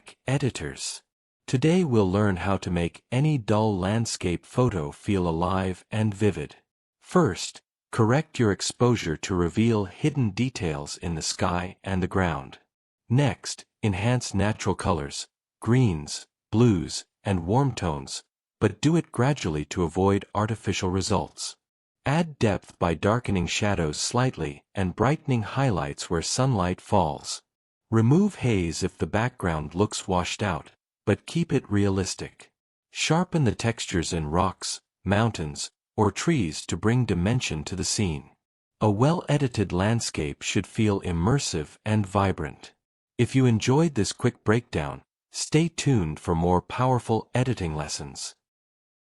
hack editors. Today we'll learn how to make any dull landscape photo feel alive and vivid. First, correct your exposure to reveal hidden details in the sky and the ground. Next, enhance natural colors, greens, blues, and warm tones, but do it gradually to avoid artificial results. Add depth by darkening shadows slightly and brightening highlights where sunlight falls. Remove haze if the background looks washed out, but keep it realistic. Sharpen the textures in rocks, mountains, or trees to bring dimension to the scene. A well-edited landscape should feel immersive and vibrant. If you enjoyed this quick breakdown, stay tuned for more powerful editing lessons.